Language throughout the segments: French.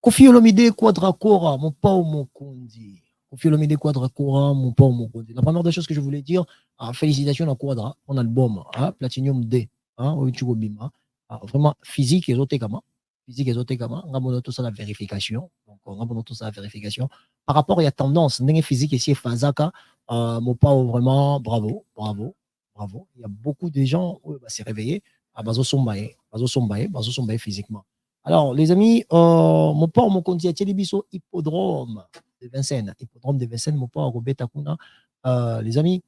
Kofi Olomide Quadracora, mon pao Mokundi. Kofi Olomide Quadracora, mon pao Mokundi. La première des choses que je voulais dire, félicitations à Quadra, mon album, Platinum D, Oichigo Bima. Vraiment, physique et zotekama. Physique et zotekama. On a tout ça la vérification. Donc, on a tout ça la vérification. Par rapport à la tendance, n'est physique ici, Fazaka, mon pao vraiment, bravo, bravo, bravo. Il y a beaucoup de gens, s'est réveillé, à Bazo Sombaye, Bazo Sombaye physiquement. Alors, les amis, mon port, mon conti à Tchélibiso, hippodrome de Vincennes. Hippodrome de Vincennes, mon port, Robert Takuna. Les amis,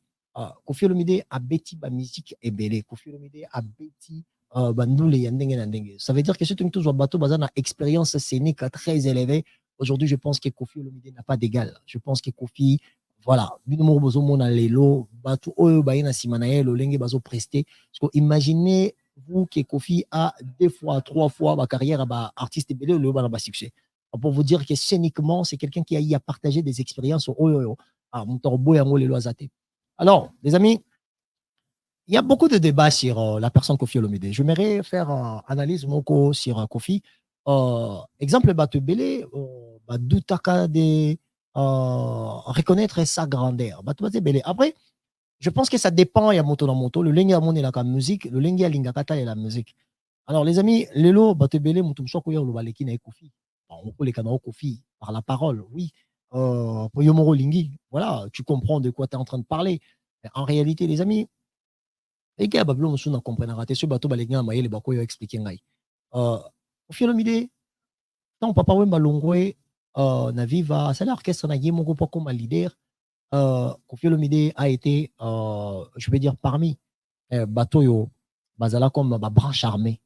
Kofi Olomide a bêti ba musique et belé. Kofi Olomide a bêti bandoule yandenge nandenge. Ça veut dire que si tu as bateau, bazana expérience scénique très élevée. Aujourd'hui, je pense que Kofi Olomide n'a pas d'égal. Je pense que Kofi, voilà, binomo bozo mona lelo, bateau, oyo baina simanaye, lo lenge bazo presté. Parce que imaginez vous que Kofi a 2 fois, 3 fois ma carrière à artiste belé le bas succès. Pour vous dire que scéniquement, c'est quelqu'un qui a eu à partager des expériences au yo. Alors, les amis, il y a beaucoup de débats sur la personne Kofi Olomide. Je m'aimerais faire analyse moko sur Kofi. Exemple, Bate Belé, Doutaka de reconnaître sa grandeur. Bate Belé. Après, je pense que ça dépend, il y a moto dans moto. Le lengi amone la musique, le lengi alingakata et la musique. Alors, les amis, lelo, batebele, mutum soko yo lo baleki na kofi. On peut les canaux kofi par la parole, oui. Poyomoro lingi, voilà, tu comprends de quoi tu es en train de parler. Mais en réalité, les amis, les gars, bablo musu na comprendre raté ce bateau baleki na maye le bako yo expliquer ngai. Kofi Olomide, tant papa wemba longwe, na viva, c'est l'orchestre na yemo ko comme leader. Kofi Olomide a été, je vais dire, parmi Batoyo, Bazala comme ma branche armée,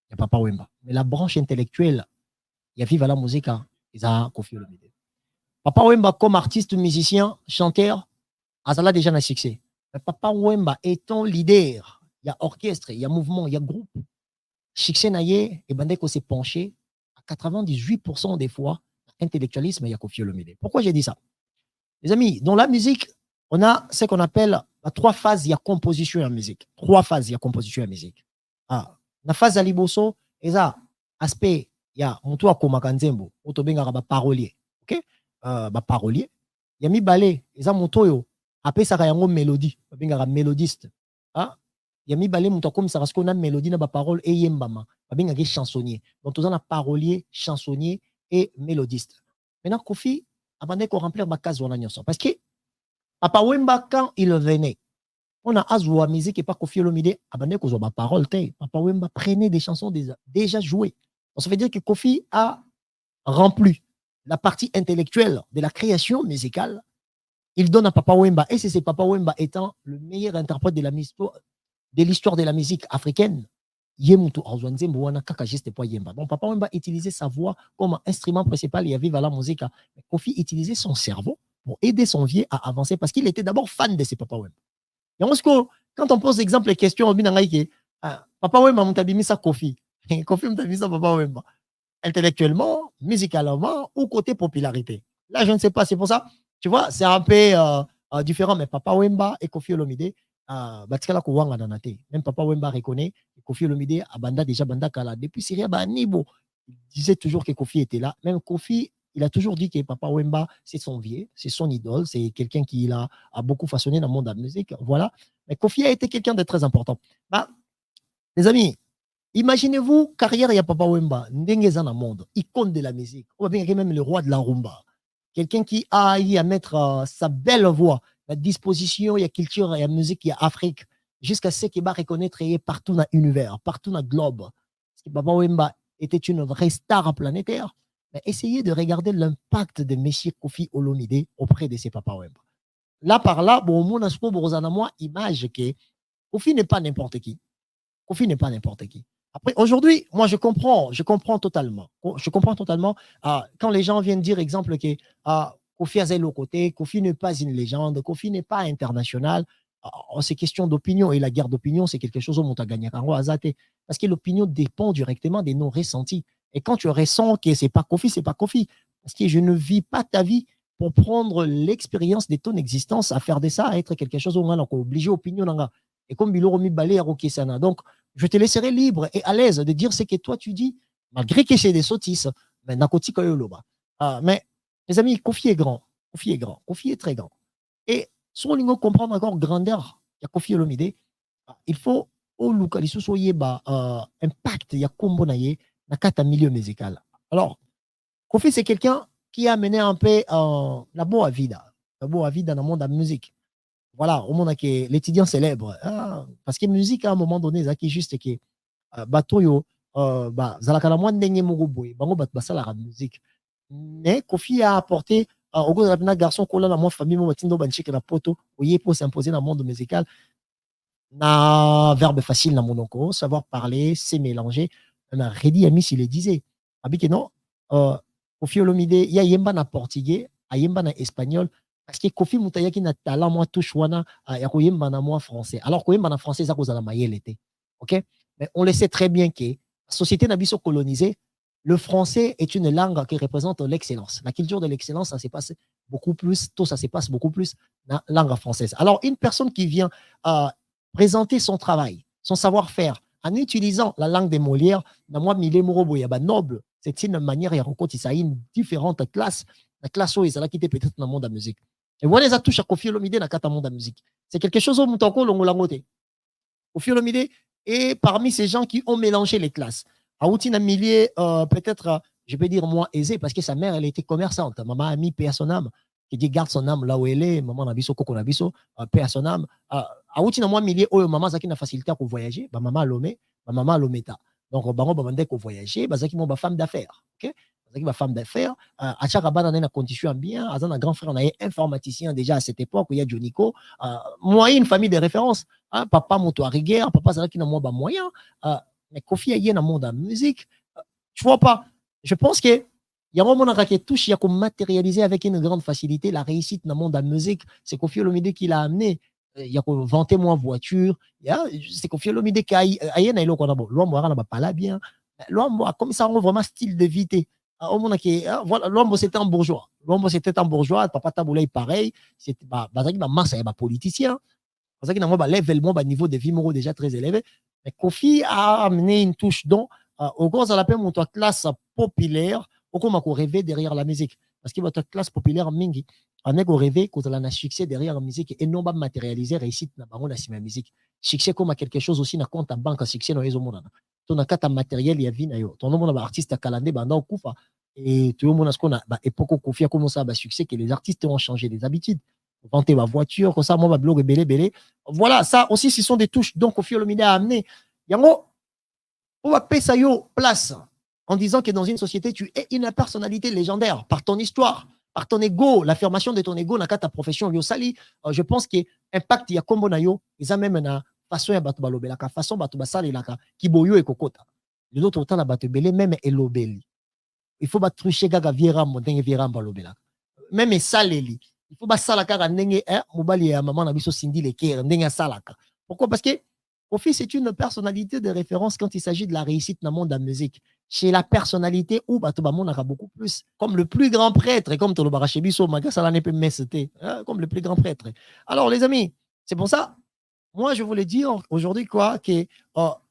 il n'y a Papa Wemba. Mais la branche intellectuelle, il y a Viva la musique, il y a Kofi Olomide. Papa Wemba, comme artiste, musicien, chanteur, Azala déjà un succès. Mais Papa Wemba étant leader, il y a orchestre, il y a mouvement, il y a groupe. Succès naïe, et Bandeko s'est penché à 98% des fois, intellectualisme, il y a Kofi Olomide. Pourquoi j'ai dit ça? Les amis, dans la musique, on a ce qu'on appelle 3 phases, il y a composition en musique. 3 phases, il y a composition en musique. La phase à liboso, et ça, aspect, il y a mon toit comme Kanzembo, autobenga ba parolier. OK? Ba parolier. Il y a mi balé, et ça mon toyo, après ça yango mélodie, benga mélodiste. Il y a mi balé mon toit comme ça parce qu'on a mélodie na ba parole et yembama, benga chansonnier. Donc on a parolier, chansonnier et mélodiste. Maintenant Kofi avant qu'on remplir ma case parce que Papa Wemba quand il venait on a azwa musique et pas Kofi Olomide abandonné qu'on ma parole Papa Wemba prenait des chansons déjà jouées. Donc ça veut dire que Kofi a rempli la partie intellectuelle de la création musicale. Il donne à Papa Wemba et c'est Papa Wemba étant le meilleur interprète de l'histoire de la musique africaine. Donc Papa Wemba utilisait sa voix comme instrument principal et à vivre à la musique. Mais Kofi utilisait son cerveau pour aider son vieux à avancer parce qu'il était d'abord fan de ses Papa Wemba. Quand on pose exemple et questions, on dit Papa Wemba m'a Kofi. Kofi m'a Papa Wemba. Intellectuellement, musicalement ou côté popularité. Là, je ne sais pas. C'est pour ça, tu vois, c'est un peu différent. Mais Papa Wemba et Kofi Olomide, même Papa Wemba reconnaît que Kofi Olomide a banda déjà banda kala. Depuis Syria, Nibo, il disait toujours que Kofi était là. Même Kofi, il a toujours dit que Papa Wemba, c'est son vieux, c'est son idole, c'est quelqu'un qui a beaucoup façonné dans le monde de la musique. Voilà. Mais Kofi a été quelqu'un de très important. Les amis, imaginez-vous, carrière, il y a Papa Wemba, Ndengeza dans le monde, icône de la musique, ou bien même le roi de la rumba. Quelqu'un qui a eu à mettre sa belle voix à disposition, il y a culture, il y a musique, il y a Afrique, jusqu'à ce qu'il va reconnaître partout dans l'univers, partout dans le globe. Parce que Papa Wemba était une vraie star planétaire. Mais essayez de regarder l'impact de Monsieur Kofi Olomide auprès de ses Papa Wemba. Là, par là, bon, mon image que Kofi n'est pas n'importe qui. Kofi n'est pas n'importe qui. Après, aujourd'hui, moi, je comprends totalement. Je comprends totalement quand les gens viennent dire, exemple, que Kofi a le côté, Kofi n'est pas une légende, Kofi n'est pas international. C'est question d'opinion et la guerre d'opinion, c'est quelque chose où on a gagné. Parce que l'opinion dépend directement des non ressentis. Et quand tu ressens que c'est pas Kofi, c'est pas Kofi. Parce que je ne vis pas ta vie pour prendre l'expérience de ton existence à faire de ça, à être quelque chose où on est obligé opinion. Et comme Biloro mi balé à Rokesana. Donc, je te laisserai libre et à l'aise de dire ce que toi tu dis, malgré que c'est des sottises. Mais Nakoti Koyoloba. Mais les amis, Kofi est grand. Kofi est grand. Kofi est très grand. Et si on veut comprendre encore grandeur, il y a Kofi Olomide, il faut au localiser impact, il y a combo naie, na kata milieu musical. Alors, Kofi, c'est quelqu'un qui a mené un peu la boa vida. La boa vida dans le monde de la musique. Voilà, au monde que l'étudiant célèbre. Parce que musique, à un moment donné, c'est juste que bato yo zalaka na mwa ndenge moko boye bango bato basalaka musique mais Kofi a apporté au gros na garçon kola na mwa famille mo batindo banchike na poto oye pour s'imposer dans le monde musical na verbe facile na monoko savoir parler c'est mélanger na Redi Amis il le disait abike non Kofi Olomide ya yemba na portugais ayemba na espagnol parce que Kofi mutayaki na talent moi touche wana ya koyemba na moi français alors koyemba na français za kozala mayele te OK mais on le sait très bien que la société n'a pas colonisée. Le français est une langue qui représente l'excellence. La culture de l'excellence, ça se passe beaucoup plus, tout ça se passe beaucoup plus dans la langue française. Alors, une personne qui vient présenter son travail, son savoir-faire, en utilisant la langue des Molières, noble, c'est une manière, il y a une différente classe. La classe où ils ont quitté peut-être dans le monde de la musique. Et voilà, les touche à Kofi Olomide dans le monde de la musique. C'est quelque chose où on Kofi Olomide et parmi ces gens qui ont mélangé les classes. Aouti Milier, peut-être, je peux dire moins aisé, parce que sa mère, elle était commerçante. Maman a mis paix à son âme, qui dit garde son âme là où elle est. Maman Nabiso, Koko Nabiso, paix à son âme. Aouti Namwa Milier, oh, maman, Zaki n'a facilité pour voyager. Maman Lomé, maman Lometa. Donc, bango, bamande ko voyager, Zaki mon femme d'affaires. OK? Zaki ma femme d'affaires. À chaque rabat, on a une condition bien. Azan, un grand frère, on a informaticien déjà à cette époque, où il y a Joniko. Moi, une famille de référence. Papa moto à rigueur, papa Zaki n'a moins moyen. Mais Kofi a dans le monde de la musique. Tu vois pas? Je pense que il y a un moment qui touche, il y a comme matérialiser avec une grande facilité la réussite dans le monde de la musique. C'est Kofi Olomide qui l'a amené. Il y a comme vanter moins voiture. C'est Kofi Olomide qui a aïe na ilo qu'on a bon. L'homme n'a pas là bien. L'homme comme ça on vraiment style de vie. Au moment qui voilà l'homme c'était un bourgeois. L'homme c'était un bourgeois. Papa Taboulay pareil. C'était bah masse et politicien. Parce qu'il y a un level, un niveau de vie déjà très élevé. Mais Kofi a amené une touche dont, au gros, ça l'appelle mon classe populaire, au coup, on rêvé derrière la musique. Parce que votre classe populaire, mingi, on est rêvé qu'on a un succès derrière la musique et non pas matérialiser réussite dans la musique. Succès comme quelque chose aussi, na compte en banque, succès dans les hommes. Ton a matériel, il y a vie, ton nom artiste à calandé, au koufa. Et tout le monde a ce qu'on a, époque Kofi a commencé à succès que les artistes ont changé des habitudes. Vanter ma voiture, comme ça, moi, ma blog est belé. Voilà, ça aussi, ce sont des touches. Donc, Kofi Olomide a amené. Yango, on va payer ça place en disant que dans une société, tu es une personnalité légendaire par ton histoire, par ton ego, l'affirmation de ton ego dans ta profession. Yo sali, je pense que impact il y a combo na yo, ils ont même na façon ya batu balobela ka façon batu basali la ka kiboyo et kokota. Les autres autant la batu belé même elobeli. Il faut battre trucher gaga viera montagne viera balobela. Même saleli. Il faut basala kaka ndenge mobali ya maman na biso Cindy Leker ndenge salaka. Pourquoi? Parce que Kofi c'est une personnalité de référence quand il s'agit de la réussite dans le monde de la musique. Chez la personnalité où bato ba monaka beaucoup plus comme le plus grand prêtre et comme Tolo Barachebiso magasala ne peut mesete comme le plus grand prêtre. Alors les amis, c'est pour ça moi je voulais dire aujourd'hui quoi que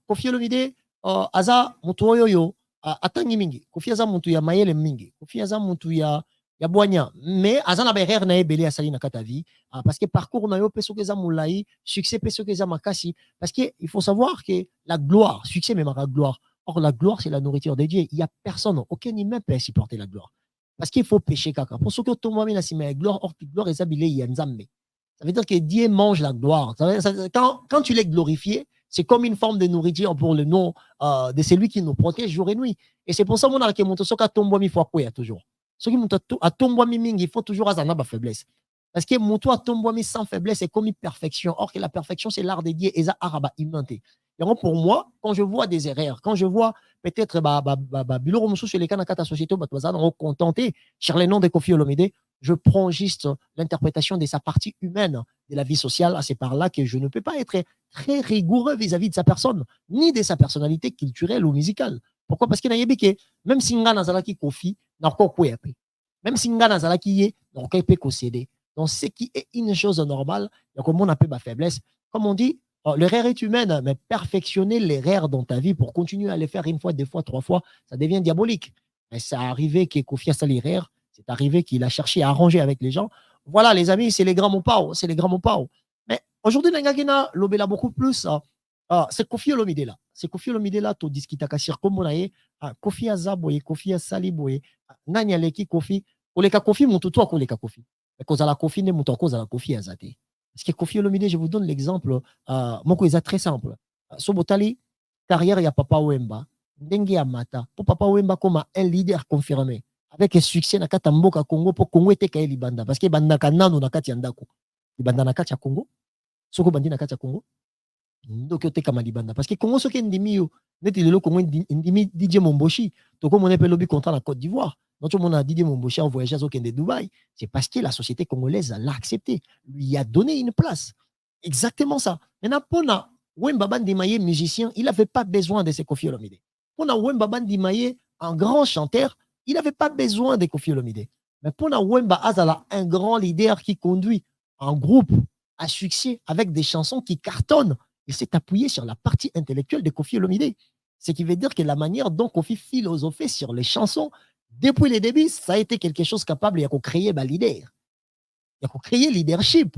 Kofi Olomide aza mutu oyo atangi mingi. Kofi aza mutu ya mayele mingi. Kofi aza mutu ya boignan mais azana berère na ebele asali na kata vie parce que parcours na yo peso keza moulai succès peso keza makasi parce que il faut savoir que la gloire succès même la gloire or la gloire c'est la nourriture de Dieu il y a personne aucun humain peut supporter la gloire parce qu'il faut pécher kaka pour ce que tout le monde a la gloire or gloire est abilé yanzambe ça veut dire que Dieu mange la gloire quand tu l'es glorifié c'est comme une forme de nourriture pour le nom de celui qui nous protège jour et nuit et c'est pour ça mon arke monto soka tombo mi fois quoi toujours ce qui a tombé il faut toujours avoir ma faiblesse. Parce que mon toit tombe sans faiblesse, c'est comme une perfection. Or que la perfection, c'est l'art de Dieu et ça araba inventé. Et donc pour moi, quand je vois des erreurs, quand je vois peut-être Bilo Romuso sur les canaux de la société, contenté sur les noms de Kofi Olomide, je prends juste l'interprétation de sa partie humaine de la vie sociale. C'est par là que je ne peux pas être très rigoureux vis-à-vis de sa personne, ni de sa personnalité culturelle ou musicale. Pourquoi? Parce qu'il y a que même si nga nazalaki Kofi, même si nga nazalaki ye, donc il peut concéder. Donc ce qui est une chose normale, donc on a peu ma faiblesse. Comme on dit, l'erreur est humaine, mais perfectionner l'erreur dans ta vie pour continuer à les faire une fois, deux fois, trois fois, ça devient diabolique. Mais c'est arrivé que Kofi a sali rire, c'est arrivé qu'il a cherché à arranger avec les gens. Voilà, les amis, c'est les grands mots, c'est les grands mots. Mais aujourd'hui, Nangagina, l'obéla beaucoup plus. C'est Kofi Olomide là. C'est Kofi Olomide là, to discuta kasir comme Kofi Azaboye, Kofi Asaliboye, Nanya leki Kofi, Koleka Kofi, mon tuto Koleka Kofi. Mais cause à la Kofi, ne monte cause à la Kofi Azate. Parce que Kofi Olomide, je vous donne l'exemple, mon est très simple. Sobotali, carrière, il y a Papa Wemba. Ndenge ya mata pour Papa Wemba comme un leader confirmé avec un succès na kata mboka Congo pour Congo ete kaeli banda parce que banda kanano na kati ya ndako libanda na kati ya Congo soko bandi na kati ya Congo ndoki oteka malibanda parce que Congo soki ndimi yo neti lelo Congo ndimi DJ Momboshi toko mona pe lobi contrat na Côte d'Ivoire donc on a DJ Momboshi en voyage au de Dubaï c'est parce que la société congolaise l'a accepté lui a donné une place exactement ça maintenant pona Wemba bandi maye musicien il avait pas besoin de ses Koffi Olomide. Pour Wemba Bandi Maye, un grand chanteur, il n'avait pas besoin de Koffi Olomide. Mais pour Wemba Azala, un grand leader qui conduit un groupe à succès avec des chansons qui cartonnent, il s'est appuyé sur la partie intellectuelle de Koffi Olomide. Ce qui veut dire que la manière dont Koffi philosophait sur les chansons, depuis les débuts, ça a été quelque chose capable de créer un leader. Il a créé leadership.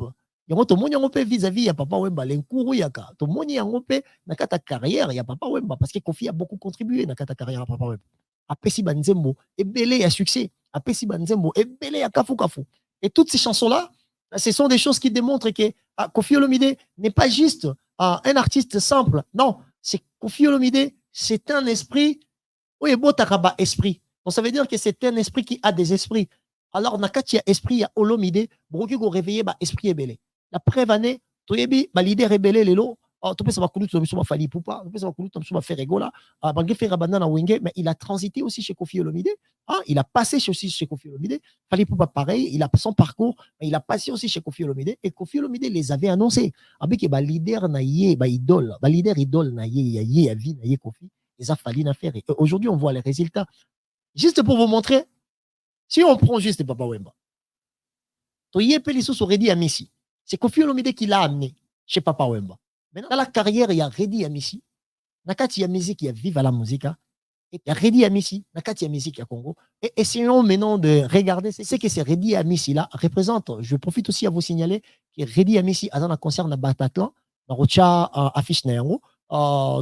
Yango to moni yango pe vis-à-vis ya Papa Wemba l'enkuru yaka to moni yango pe na kata carrière ya Papa Wemba parce que Kofi a beaucoup contribué na kata carrière ya Papa Wemba apesi banzembo ebele ya succès apesi banzembo ebele ya kafu kafu et toutes ces chansons là ce sont des choses qui démontrent que Kofi Olomide n'est pas juste un artiste simple non c'est Kofi Olomide c'est un esprit oui beau takaba esprit donc ça veut dire que c'est un esprit qui a des esprits alors nakati ya esprit ya Olomide bokoki ko réveiller ba esprit ebele la preuve année toyebi ba leader rebelle lelo to pesa bakulu to biso ba fali pupa to pesa bakulu to biso ba faire rigola bangi faire banda na wenge mais il a transité aussi chez Kofi Olomide il a passé aussi chez Kofi Olomide fali pupa pareil il a son parcours mais il a passé aussi chez Kofi Olomide et Kofi Olomide les avait annoncé avec ba leader na ye ba idole ba leader idole na ye ya vie na ye Kofi les a fallu na faire et aujourd'hui on voit les résultats juste pour vous montrer si on prend juste Papa Wemba Toye Pelissus aurait dit à Messi c'est Kofi Olomide qui l'a amené chez Papa Wemba. Maintenant, dans la carrière, il y a Redi Amissi. Nakati ya musique, il y a Viva la musique. Et il y a Redi Amissi. Nakati ya musique, il y a Congo. Et essayons maintenant de regarder ce que ces Redi Amissi là représentent. Je profite aussi à vous signaler que Redi Amissi, à un concert na Bataclan, na Rocha affiche na yango.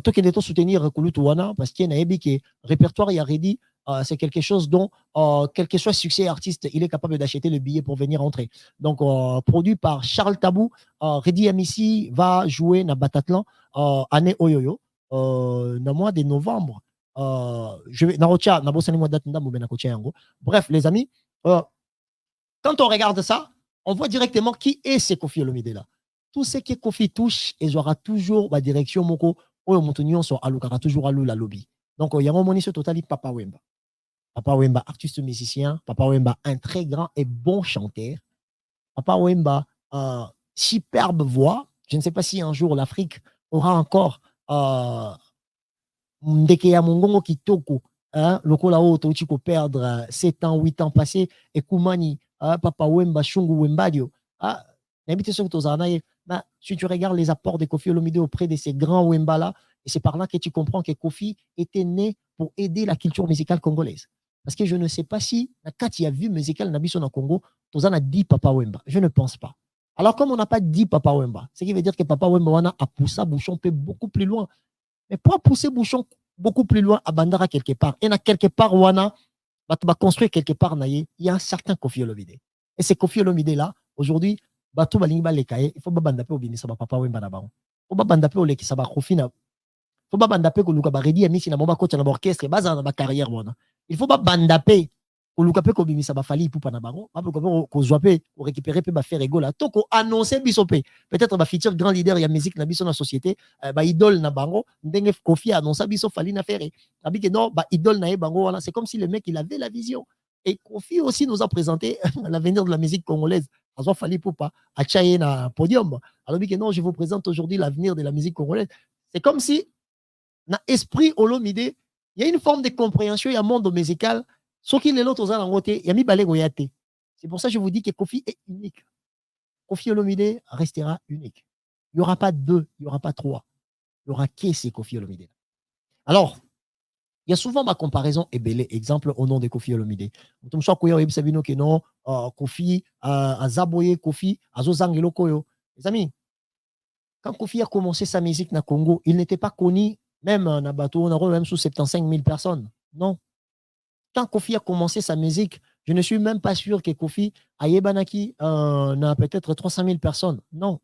Tout qui est soutenir Kulutuwana parce qu'il y a un répertoire, il y a Redi. C'est quelque chose dont, quel que soit succès artiste, il est capable d'acheter le billet pour venir entrer. Donc, produit par Charles Tabou, Redi Amissi va jouer na Batatlan année Oyoyo, dans mois de novembre. Je vais, bref, les amis, quand on regarde ça, on voit directement qui est ce Kofi Olomide là. Tout ce que Kofi touche, il aura toujours la direction moko, oyo montunion sur alukara toujours alou la lobby. Donc, il y a un moni sur totali Papa Wemba. Papa Wemba, artiste musicien. Papa Wemba, un très grand et bon chanteur. Papa Wemba, superbe voix. Je ne sais pas si un jour l'Afrique aura encore Ndeke ya Mongongo Kitoko, lokola o touti ko perdre 7 ans, 8 ans passés, et Koumani, Papa Wemba, Shungu Wembadio. Si tu regardes les apports de Kofi Olomide auprès de ces grands Wemba-là, et c'est par là que tu comprends que Kofi était né pour aider la culture musicale congolaise. Parce que je ne sais pas si, quand il y a vu musical Nabiso na Congo, Tozana a dit Papa Wemba. Je ne pense pas. Alors, comme on n'a pas dit Papa Wemba, ce qui veut dire que Papa Wemba a poussé Bouchon beaucoup plus loin. Mais pour pousser Bouchon beaucoup plus loin à Bandara quelque part, et quelque part, Wana, va construire quelque part, il y a un certain Kofi Olomide. Et c'est Kofi Olomide là, aujourd'hui, Batou Balingba Lekaye, il faut pas bandaper au Binisa Papa Wemba Nabaron. Il faut pas bandaper au Leki Saba Kofina. Il faut pas bandaper au Luka Baredi, Amissi, na Bomba Coach, na orchestre, base dans ma carrière, il faut pas bandaper au Luka Pe Kobimisa Bafali pour Panabaron, ko Zoape, ko récupérer, pe faire ego là, to ko annoncer Bisopé. Peut-être ba futur grand leader, il y a musique na biso na société, ba idole na bango, ndenge Kofi annonce biso Fali na faire. Abi que non, ba idole na bango, voilà, c'est comme si le mec il avait la vision. Et Kofi aussi nous a présenté l'avenir de la musique congolaise. Azo Fali Poupa, à Tchaye na podium. Alors que non, je vous présente aujourd'hui l'avenir de la musique congolaise. C'est comme si dans l'esprit Olomide, il y a une forme de compréhension, il y a un monde musical. Ce qui est l'autre, il y a mis Goyate. C'est pour ça que je vous dis que Kofi est unique. Kofi Olomide restera unique. Il n'y aura pas deux, il n'y aura pas trois. Il y aura qui c'est Kofi Olomide. Alors, Il y a souvent ma comparaison et belé exemple au nom de Kofi Olomide. Mutum shoko yo sabino que non Kofi azaboye Kofi azozangelo koyo. Les amis, quand Kofi a commencé sa musique na Congo, il n'était pas connu même na bateau on a même sous 75 000 personnes. Non. Quand Kofi a commencé sa musique, je ne suis même pas sûr que Kofi Ayebanaki n'a peut-être 300 000 personnes. Non.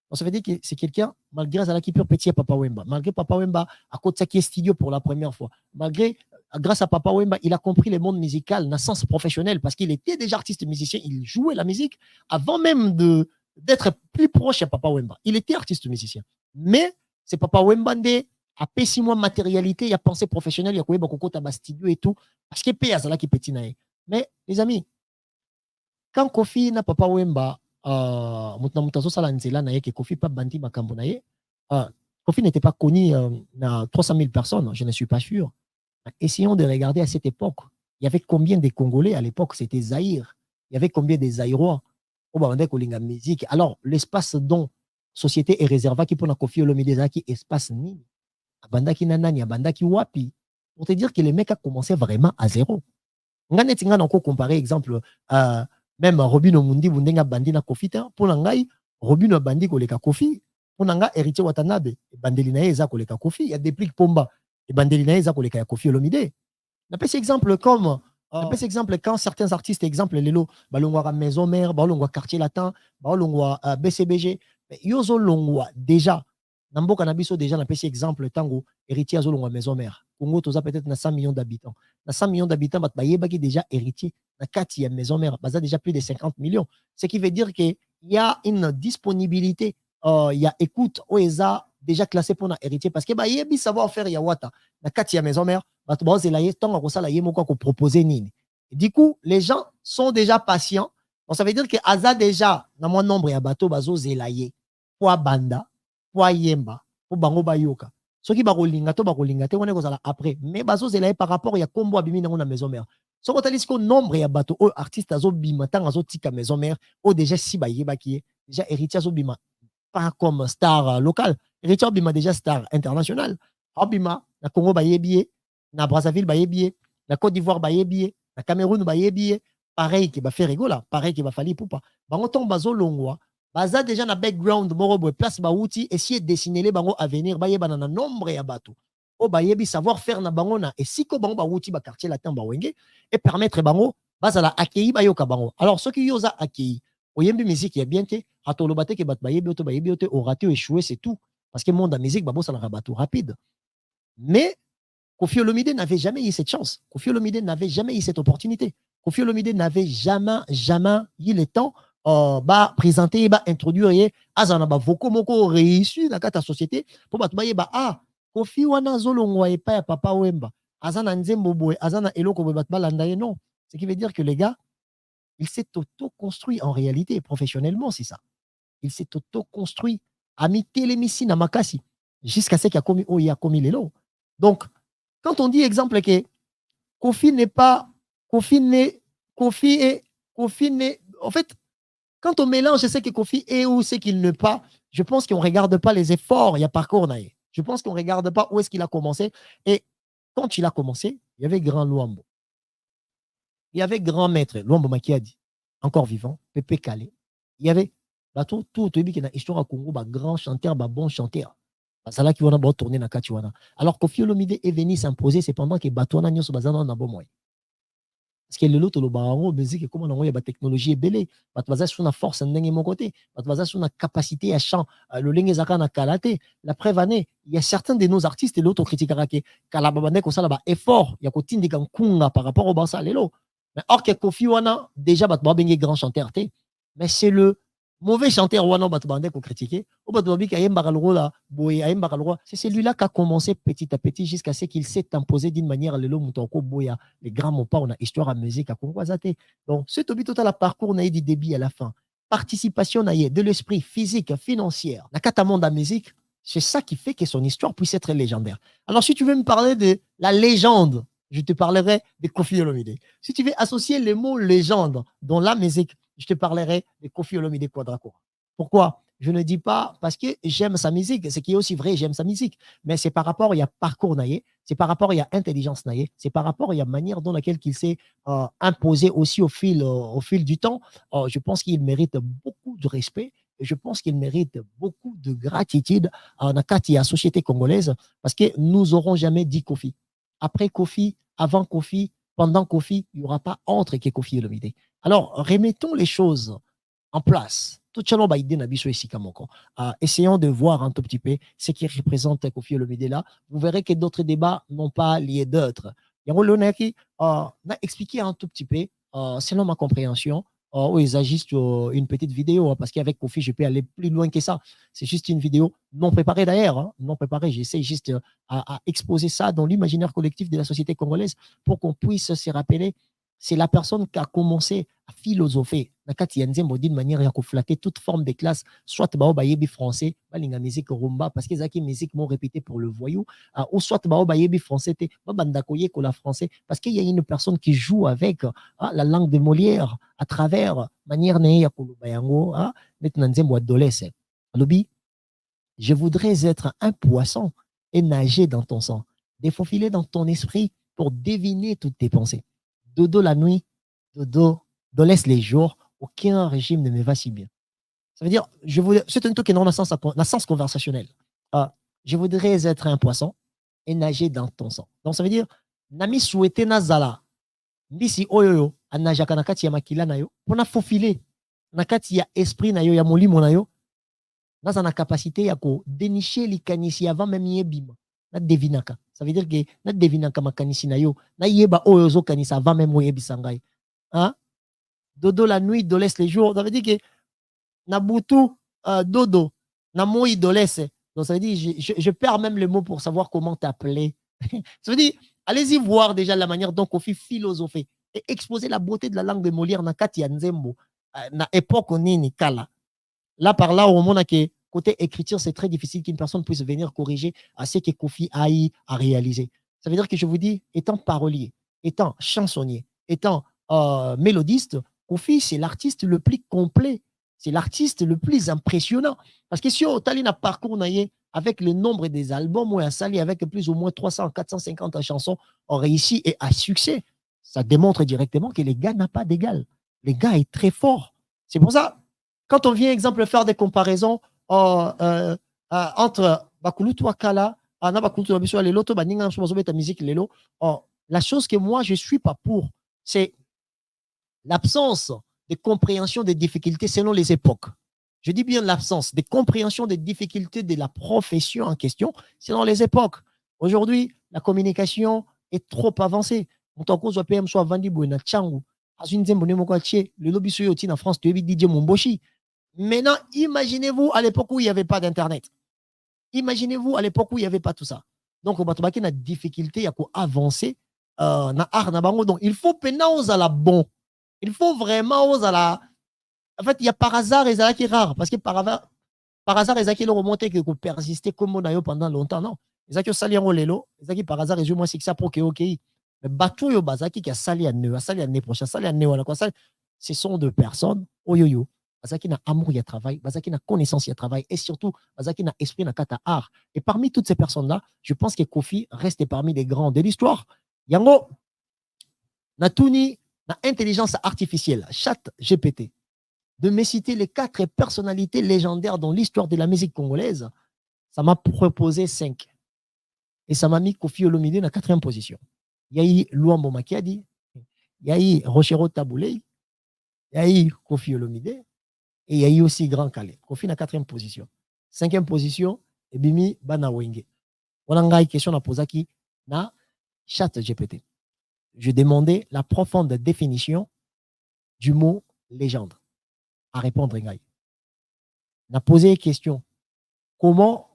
Donc, ça veut dire que c'est quelqu'un, malgré Zalaki Pure Petit Papa Wemba, malgré Papa Wemba, à côté de qui est studio pour la première fois, malgré, grâce à Papa Wemba, il a compris le monde musical, dans le sens professionnel, parce qu'il était déjà artiste musicien, il jouait la musique avant même d'être plus proche à Papa Wemba. Il était artiste musicien. Mais c'est Papa Wemba a payé 6 mois de matérialité, il a pensé professionnel, il a beaucoup de studio et tout, parce qu'il paye à Zalaki Petit Nae. Mais, les amis, quand Kofi na Papa Wemba, Kofi pas bandi makambo na ye, Kofi n'était pas connu na 300 000 personnes, je ne suis pas sûr. Essayons de regarder à cette époque. Il y avait combien de Congolais à l'époque? C'était Zaïre. Il y avait combien de Zaïrois au Bamandé Kolinga musique. Alors, l'espace dont société est réservé qui pour la Kofi Olomide qui espace ni. Abanda ki nanani, abanda ki wapi. Pour te dire que les mecs a commencé vraiment à zéro. Ngane tinga na ko comparer exemple même Robino Mundi bundenga bandi na Kofi ta pour ngai Robino bandi koleka Kofi pour nga héritier Watanabe bandeli na eza koleka Kofi il y a des pliques pomba et bandeli na eza koleka Kofi Olomide na pese exemple comme pese exemple quand certains artistes exemple lelo balongwa maison mère balongwa quartier latin balongwa BCBG yozo longwa déjà na mboka na biso déjà na pese exemple tango héritier azolongwa maison mère Congo toza peut-être na 100 millions d'habitants na 100 millions d'habitants bat bayebaki déjà héritier na kati ya maison mère baza déjà plus de 50 millions ce qui veut dire que il y a une disponibilité il y a écoute oeza déjà classé pour na héritier parce que bayebi savoir faire ya wata na kati ya maison mère bat bazela ye tonga ko sala ye moko ko proposer nini et du coup les gens sont déjà patients donc ça veut dire que aza déjà na moins nombre ya bateau bazo zelaye pour banda pour yemba pour bango bayoka soki bakolinga to bakolinga te wana kozala après mais bazozela ye par rapport ya kombo abimi nango na maison mère soko otali siko nombre ya bato oyo artiste azobima ntango azotika maison mère oyo déjà si bayebaki ye déjà héritier azobima pas comme star local héritier abima déjà star international abima na Congo bayebi ye na Brazzaville bayebi ye na Côte d'Ivoire bayebi ye na Cameroun bayebi ye pareil ke bafe rigola pareil ke bafali pupa bango ntongo bazolongwa baza déjà na background moko boye place bauti essayer dessiner les bango avenir bayebana na nombre ya bato o bayebi savoir faire na bango na esiko bango bauti ba quartier latin bawenge et permettre bango bazala accueilli bayoka bango alors ceux qui yosa accueilli oyembi musique ya bien te atoloba te ke bato bayebi te au raté ou échoué c'est tout parce que monde la musique babo ça la bateau rapide mais Kofi Olomide n'avait jamais eu cette chance Kofi Olomide n'avait jamais eu cette opportunité Kofi Olomide n'avait jamais eu le temps ba présenter ba introduire ye azana ba voko moko réussi na kata société pour ba tubaye ba Kofi wana zolongwa e pa ya Papa Wemba azana nzembo boy azana eloko boy ba balanda ye non ce qui veut dire que les gars il s'est auto-construit en réalité professionnellement c'est ça il s'est auto-construit ami telemisi na makasi jusqu'à ce qu'il a commis il a commis les lots donc quand on dit exemple que Kofi n'est pas Kofi n'est en fait quand on mélange ce que Kofi est ou ce qu'il n'est pas, je pense qu'on ne regarde pas les efforts, il y a parcours. Je pense qu'on ne regarde pas où est-ce qu'il a commencé. Et quand il a commencé, il y avait Grand Luambo. Il y avait Grand Maître, Luambo Makiadi, encore vivant, Pépé Calé. Il y avait tout qui est histoire à Congo, grand chanteur, bon chanteur. C'est là qui va tourner dans Katiwana. Alors Kofi Olomide est venu s'imposer, c'est pendant que Batouana Nyo se basant dans bon moyen. Parce que le lot le barango musique comment on a technologie belé bat basé sur la force ndenge mon côté bat basé sur la capacité à chant le lingue zaka na kalaté la preuve année il y a certains de nos artistes et l'autre critique rake kala babane ko sala ba effort ya ko tindika kunga par rapport au basa lelo mais or que Kofi wana déjà bat ba bengi grand chanteur té mais c'est le mauvais chanteur wana bat bande ko critiquer au bat babi kayemba kalro la boy ayemba kalro c'est celui-là qui a commencé petit à petit jusqu'à ce qu'il s'est imposé d'une manière lelo mutoko boya les grands mots pas on a histoire à musique à Congo Azate donc c'est au total la parcours na du début à la fin participation na de l'esprit physique financière na kata monde à musique c'est ça qui fait que son histoire puisse être légendaire alors si tu veux me parler de la légende je te parlerai de Kofi Olomide si tu veux associer les mots légende dans la musique je te parlerai de Kofi Olomide Quadracourt. Pourquoi? Je ne dis pas parce que j'aime sa musique, ce qui est aussi vrai, j'aime sa musique, mais c'est par rapport, il y a parcours naïe, c'est par rapport, il y a intelligence naïe, c'est par rapport, il y a manière dans laquelle il s'est imposé aussi au fil du temps. Je pense qu'il mérite beaucoup de respect et je pense qu'il mérite beaucoup de gratitude à la société congolaise parce que nous n'aurons jamais dit Kofi. Après Kofi, avant Kofi, pendant Kofi, il n'y aura pas entre que Kofi et Olomide. Alors, remettons les choses en place. Tout chalon ba idée na biso esika moko. Essayons de voir un tout petit peu ce qui représente Kofi Olomide là. Vous verrez que d'autres débats n'ont pas lié d'autres. Yango Lonaki n'a expliqué un tout petit peu, selon ma compréhension, où ils agissent sur une petite vidéo, hein, parce qu'avec Kofi, je peux aller plus loin que ça. C'est juste une vidéo non préparée d'ailleurs, hein, non préparée. J'essaie juste à exposer ça dans l'imaginaire collectif de la société congolaise pour qu'on puisse se rappeler c'est la personne qui a commencé à philosopher d'une manière à flatter toute forme de classe, soit bao bayebi français, balinga musique rumba, parce que zaki musique m'ont répété pour le voyou, ou soit bao bayebi français, te bandakoye ko la français, parce qu'il y a une personne qui joue avec la langue de Molière à travers manière ne ya kolobayango, maintenant nzembo adolescent. Lobi, je voudrais être un poisson et nager dans ton sang, défaufiler dans ton esprit pour deviner toutes tes pensées. Dodo la nuit, dodo, dolesse les jours, aucun régime ne me va si bien. Ça veut dire, c'est un truc qui est dans le sens conversationnel. Je voudrais être un poisson et nager dans ton sang. Donc ça veut dire, nami souhaité nazala, mbisi oyoyo, anajaka nakati ya makila na yo, pona faufiler, nakati ya esprit na yo, ya molimo na yo, naza na capacité ya ko dénicher likanisi avant même yebima. Na devinaka. Ça veut dire que na devinaka makanisi na yo, na yeba oyo zo kanisa avant même oyebisa ngai. Hein? Dodo la nuit, dolesse les jours. Ça veut dire que Nabutu, dodo, namoi dolesse. Donc ça veut dire, je perds même le mot pour savoir comment t'appeler. Ça veut dire, allez-y voir déjà la manière dont Kofi philosophait et exposer la beauté de la langue de Molière na kati ya nzembo, na époque nini kala. Là, par là, au moment que côté écriture, c'est très difficile qu'une personne puisse venir corriger à ce que Kofi aille à réaliser. Ça veut dire que je vous dis, étant parolier, étant chansonnier, étant mélodiste, Kofi, c'est l'artiste le plus complet. C'est l'artiste le plus impressionnant. Parce que si on a un parcours avec le nombre des albums, ou un sali avec plus ou moins 300, 450 chansons, ont réussi et à succès, ça démontre directement que les gars n'ont pas d'égal. Les gars est très fort. C'est pour ça, quand on vient, exemple, faire des comparaisons entre Bakulutu Wakala, la chose que moi, je ne suis pas pour, c'est l'absence de compréhension des difficultés selon les époques. Je dis bien l'absence de compréhension des difficultés de la profession en question selon les époques. Aujourd'hui, la communication est trop avancée. En cause de PM soit vendu na changu. Le lobby en France, tu DJ Momboshi. Maintenant, imaginez-vous à l'époque où il n'y avait pas d'Internet. Imaginez-vous à l'époque où il n'y avait pas tout ça. Donc, on a une difficulté à avancer na art na bango. Donc, il faut penser à la bon. Il faut vraiment aux à la. En fait, il y a par hasard et ça qui est rare. Parce que par hasard, et ça qui remonté que persister comme on a eu pendant longtemps. Non. Et ça qui sali en lelo. Et ça qui par hasard, et moins c'est que ça pour que ok. Mais bateau yo bazaki qui a sali à l'année prochaine, sali à neu, ce sont deux personnes. Oyoyo. Bazaki na amour, il y a travail. Bazaki na connaissance, il y a travail. Et surtout, Bazaki na esprit, na kata art. Et parmi toutes ces personnes-là, je pense que Kofi reste parmi les grands de l'histoire. Yango, na tuni, na intelligence artificielle, chat GPT, de me citer les 4 personnalités légendaires dans l'histoire de la musique congolaise, ça m'a proposé 5. Et ça m'a mis Kofi Olomide dans la 4e position. Il y a eu Luambo Makiadi, il y a eu Rochero Taboulei, il y a eu Kofi Olomide, et il y a eu aussi Grand Calais. Kofi na 4e position. 5e position, Ebimi Banawenge. On a une question à poser qui na chat GPT. Je demandais la profonde définition du mot légende à répondre. On a posé une question. Comment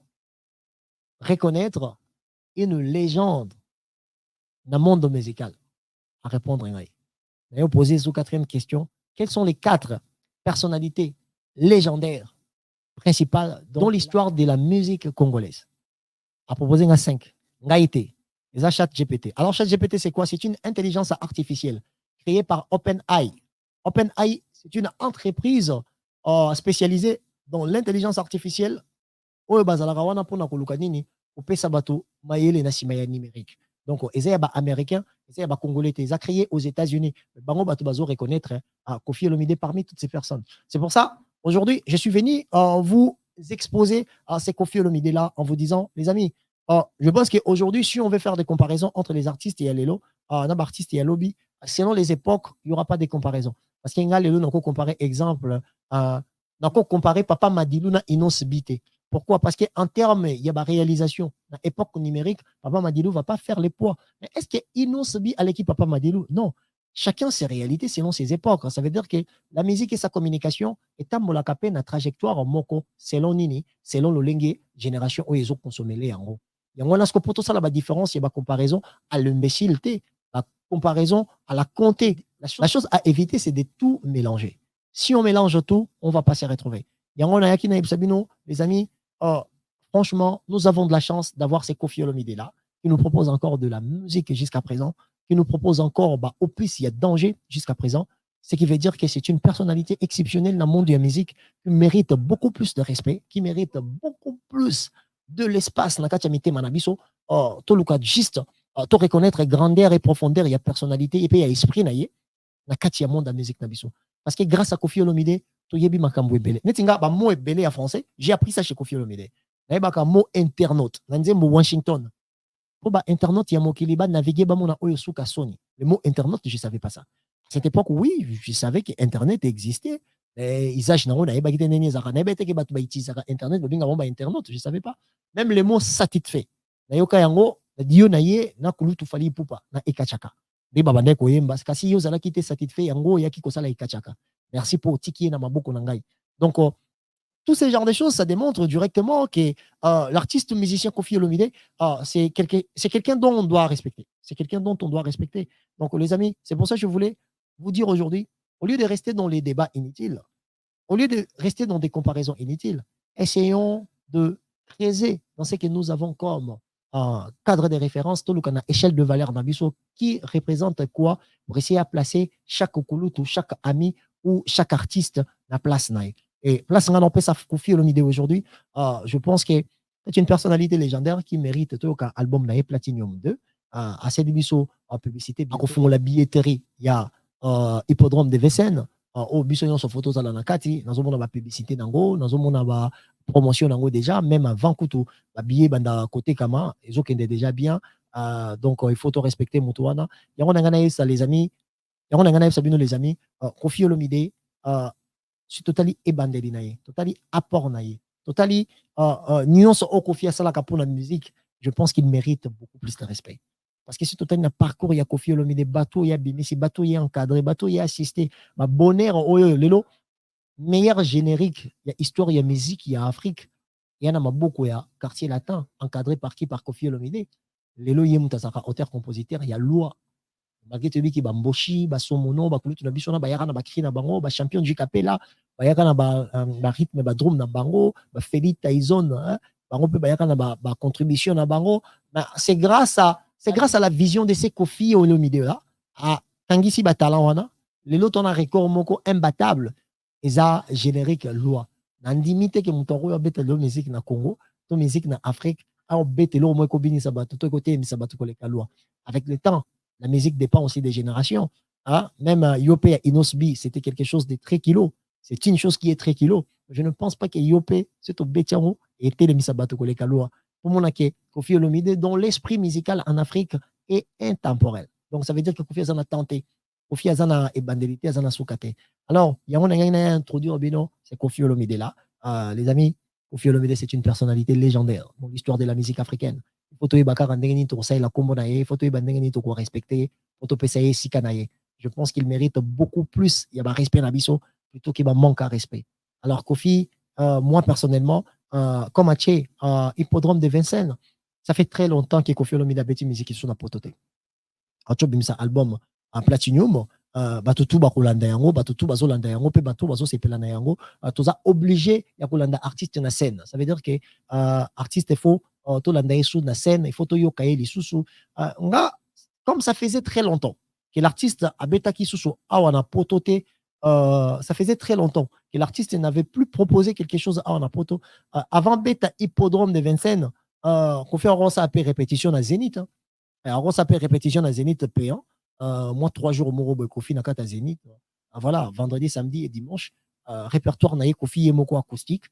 reconnaître une légende dans le monde musical? À répondre. On a posé sous 4e question. Quelles sont les 4 personnalités légendaires principales dans l'histoire de la musique congolaise? À proposer 5. Ngaïté. Les chat GPT. Alors, chat GPT, c'est quoi? C'est une intelligence artificielle créée par OpenAI. OpenAI, c'est une entreprise spécialisée dans l'intelligence artificielle, oyo bazalaka wana mpona koluka nini kopesa bato mayele na nsima ya numérique. Donc eza ya baaméricain, eza ya bacongolais te, eza créé aux États-Unis. Bango bato bazo reconnaître Koffi Olomide parmi toutes ces personnes. C'est pour ça, aujourd'hui, je suis venu vous exposer ces Koffi Olomide là en vous disant, les amis, je pense qu'aujourd'hui, si on veut faire des comparaisons entre les artistes et Lelo, un artiste et lobby, selon les époques, il n'y aura pas de comparaison. Parce qu'il y a Lelo, on peut comparer exemple, on peut comparer Papa Madilou na Inos Bité. Pourquoi? Parce qu'en termes, il y a la réalisation. Dans l'époque numérique, Papa Madilou ne va pas faire les poids. Mais est-ce que Inos Bi à l'équipe Papa Madilou? Non. Chacun ses réalités selon ses époques. Ça veut dire que la musique et sa communication est un molakapé na trajectoire en moko selon nini, selon le lengue génération où ils ont consommé les en gros. Il y a ce que pour tout ça la différence, il y a la comparaison à l'imbécilité, la comparaison à la comté. La chose à éviter, c'est de tout mélanger. Si on mélange tout, on ne va pas se retrouver. Il y a les amis, franchement, nous avons de la chance d'avoir ces Koffi Olomide là, qui nous proposent encore de la musique jusqu'à présent, qui nous proposent encore, au plus, il y a danger jusqu'à présent, ce qui veut dire que c'est une personnalité exceptionnelle dans le monde de la musique qui mérite beaucoup plus de respect, qui mérite beaucoup plus de l'espace. Nakatiamite Manabiso, tout le cas juste, tout reconnaître grandeur et profondeur, il y a personnalité et puis il y a esprit, Nakatia monde de la musique Nabiso. Parce que grâce à Koffi Olomide, tu yebi makambo ebele. Netinga ba mot ebele en français, j'ai appris ça chez Koffi Olomide. Na ba ka mot internaute, na nzembo Washington. Pour ba internaute ya mokili ba naviguer ba mona oyo suka Sony. Le mot internaute, je savais pas ça. À cette époque, oui, je savais que internet existait. Isage na na ba gite neni zaka na ba teke ba ba itizaka internet ba binga ba internaute, je savais pas. Même le mot satisfait. Na yoka yango na dio na ye na kulutu fali pupa na ekachaka. Nde babandai koyemba kasi yo ozalaki te satisfait yango oyaki kosala ekachaka. Merci pour tiki na maboko na ngai. Donc tous ces genres de choses, ça démontre directement que l'artiste musicien Koffi Olomide, c'est quelqu'un dont on doit respecter. C'est quelqu'un dont on doit respecter. Donc les amis, c'est pour ça que je voulais vous dire aujourd'hui, au lieu de rester dans les débats inutiles, au lieu de rester dans des comparaisons inutiles, essayons de creuser dans ce que nous avons comme cadre de référence, tout le cas, échelle de valeur Nabiso, qui représente quoi pour essayer à placer chaque Okulutu, chaque ami ou chaque artiste la place naï. Et place nga n'empêche à Koffi Olomide aujourd'hui, je pense que c'est une personnalité légendaire qui mérite tout cas album naï Platinum 2. À cette émission en publicité, bien qu'on la billetterie, il y a Hippodrome de Vessen, au biso nyonso photo za na kati, nazomona ba publicité nango, nazomona ba promotion nango déjà, même avant kutu ba billet banda côté kama, ezokende déjà bien. Donc il faut tout respecter mutu wana. Yango nangana ça les amis, yango nangana sabino les amis, Koffi Olomide c'est totally ebandeli na ye, totally apport na ye, totally nuance au Koffi asalaka pour la musique, je pense qu'il mérite beaucoup plus de respect. Parce que c'est totalement un parcours, il y a Koffi Olomide, bateau, il y a Bimisi, bateau, il y a encadré, bateau, il y a assisté, ma bonheur, lelo, meilleur générique, il y a histoire, il y a musique, il y a Afrique, il y en a beaucoup, il y a quartier latin, encadré par qui? Par Koffi Olomide. Lelo, il y a Moutasaka, auteur-compositeur, il y a loi. Malgré celui qui bamboshi, basomono, bakulutu na biso na bayaka na bakri na bango, ba champion du capella, bayaka na ba rythme ba drum na bango, ba Feli Tyson, bango pe bayaka na ba contribution na bango. C'est grâce à la vision de ces Koffi Olomide là, à tangisi ba talent wana, lelo tona record moko imbattable, eza générique loi. Nandimite ke mutoro ya bete lo musique na Congo, to musique na Afrique, a bete lo mo ko bini sabato, to côté mi sabato ko le loi. Avec le temps, la musique dépend aussi des générations. Hein? Même Yopé à Inosbi, c'était quelque chose de très kilo. C'est une chose qui est très kilo. Je ne pense pas que Yopé, c'est au Betiango, était le Misabato Kolekaloa. Pour mon aké, Koffi Olomide, dont l'esprit musical en Afrique est intemporel. Donc ça veut dire que Koffi Azana a tenté. Koffi Azana est bandelité, Azana soukate. Alors, il y a un introduit au bino, c'est Koffi Olomide là. Les amis, Koffi Olomide, c'est une personnalité légendaire dans l'histoire de la musique africaine. Photo bakar ndenge to la kombo na ye, photo ndenge to ko respecter, photo pesa ye sika na ye. Je pense qu'il mérite beaucoup plus, il y a un respect na biso plutôt qu'il manque à respect. Alors Koffi, moi personnellement, comme Aché, Hippodrome de Vincennes, ça fait très longtemps que Koffi Olomide a bêti musique sur na potote. Acho bimsa album en platinum, batutu bakolanda yango, batutu bazolanda yango, pe batu bazosepela na yango, toza obligé ya kolanda artiste na scène. Ça veut dire que artiste faut to landa yesu na scène, il faut to yoka ye lisusu. Nga comme ça faisait très longtemps que l'artiste abetaki susu awa na potote, ça faisait très longtemps que l'artiste n'avait plus proposé quelque chose à Anapoto. Avant Beta Hippodrome de Vincennes, qu'on fait un ça répétition à Zénith. Hein. Alors, on s'appelle répétition à Zénith payant. Moi, 3 jours, Moro Kofi Nakata Zénith. Voilà, vendredi, samedi et dimanche. Répertoire Naye Kofi et Moko acoustique.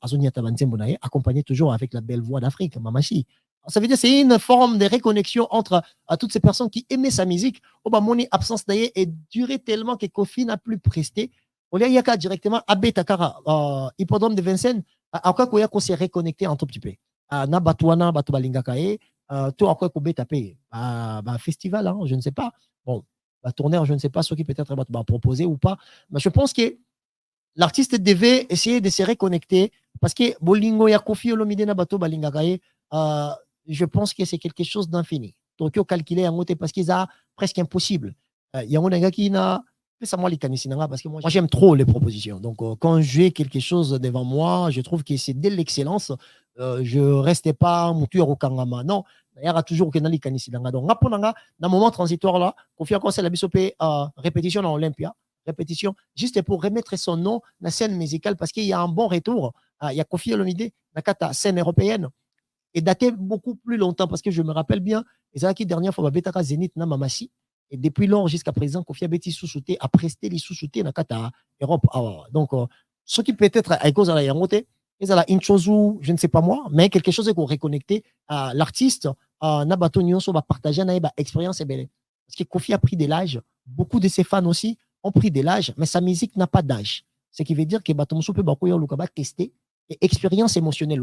Azonia Tabanzembo Naye, accompagné toujours avec la belle voix d'Afrique, Mamachi. Ça veut dire que c'est une forme de reconnexion entre toutes ces personnes qui aimaient sa musique. Oh, bah, mon absence d'ailleurs est durée tellement que Kofi n'a plus presté. On y a directement à Betakara, hippodrome de Vincennes, à quoi qu'on s'est reconnecté un tout petit peu. Na Batouana, Batoubalingakae, tout encore qu'on tapé. Festival, hein, je ne sais pas. Bon, tourneur, je ne sais pas ce qui peut-être va proposer ou pas. Mais je pense que l'artiste devait essayer de se reconnecter parce que Bolingo ya Kofi Olomide na bato balingakae, je pense que c'est quelque chose d'infini. Tokyo calculé en côté parce qu'ils a presque impossible. Il y a un gars qui n'a ça moi les parce que moi j'aime trop les propositions. Donc quand j'ai quelque chose devant moi, je trouve que c'est de l'excellence. Je restais pas mutueur au kangama. Non, il y aura toujours que dans les canisinanga. Donc dans le moment transitoire là, Kofi a conseillé la bisopé répétition à Olympia répétition, juste pour remettre son nom dans la scène musicale parce qu'il y a un bon retour. Il y a Kofi Olomide dans la scène européenne et daté beaucoup plus longtemps parce que je me rappelle bien, et c'est la dernière fois, Betaka Zénith na Mamasi. Et depuis lors jusqu'à présent, Kofi a Beti sous-souté, a presté les sous-soutés dans la Europe. Donc, ce qui peut être à cause de la Yangote, c'est une chose où, je ne sais pas moi, mais quelque chose qu'on reconnecté à l'artiste, Nabato Nyonso va partager une expérience. Parce que Kofi a pris de l'âge, beaucoup de ses fans aussi ont pris de l'âge, mais sa musique n'a pas d'âge. Ce qui veut dire que Batomso peut tester et expérience émotionnelle.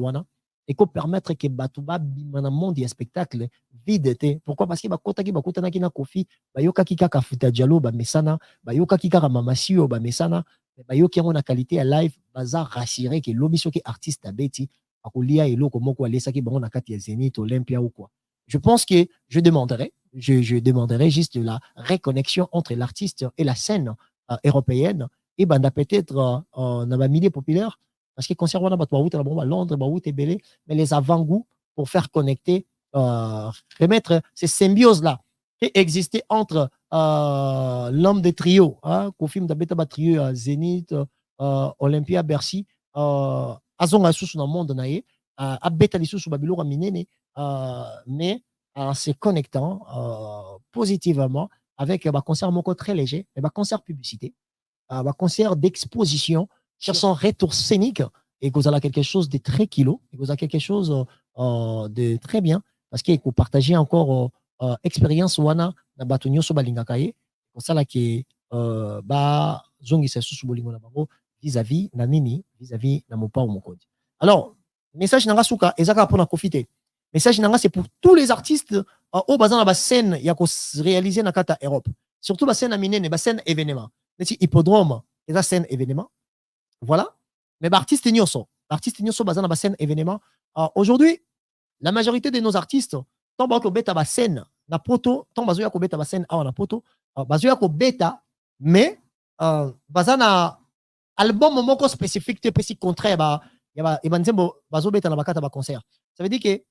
Et qu'on permettre que Batouba bimana monde des spectacles vide. Pourquoi? Parce que bakota ki bakota na kina Kofi, bayoka ki kaka futa dialo ba mesana, bayoka ki kaka mamasio ba mesana, bayoki na qualité à live, baza rassuré que l'obiso ki artiste abeti, akolia eloko moko alesa ki bango na kati ya Zénith, Olympia ou quoi. Je pense que je demanderai juste la reconnexion entre l'artiste et la scène européenne et ben peut-être dans la milieu populaire parce que concernant la Londres, mais les avant-goûts pour faire connecter, remettre ces symbioses-là qui existaient entre l'homme des trios, hein, qu'au film d'Abeta Trio à Zénith, Olympia, Bercy, Azonga sous dans le monde, Abeta Lissou sous Babylone, mais en se connectant positivement avec un concert très léger, un concert publicité, un concert d'exposition sur son retour scénique et que vous avez quelque chose de très kilo, et que vous avez quelque chose de très bien parce que vous partagez encore expérience wana na bato nyonso balingaka ye kosala ke zongisa susu bolingo na bango vis-à-vis na nini vis-à-vis na mopao mokonzi. Alors message nanga suka ezaka pour na profiter. Message nanga c'est pour tous les artistes au bazan na ba scène ya ko réaliser na kata Europe. Surtout ba scène na minene ba scène événement. Neti hippodrome et la scène événement. Voilà. Mais artiste nyonso bazan na ba scène événement. Aujourd'hui, la majorité de nos artistes tant ba ko beta ba scène na poto, tant bazoya ko beta ba scène awa na poto, bazoya ko beta mais bazana album moko spécifique te pesi contraire ba ya ba ebanzembo bazo beta na bakata ba concert. Ça veut dire que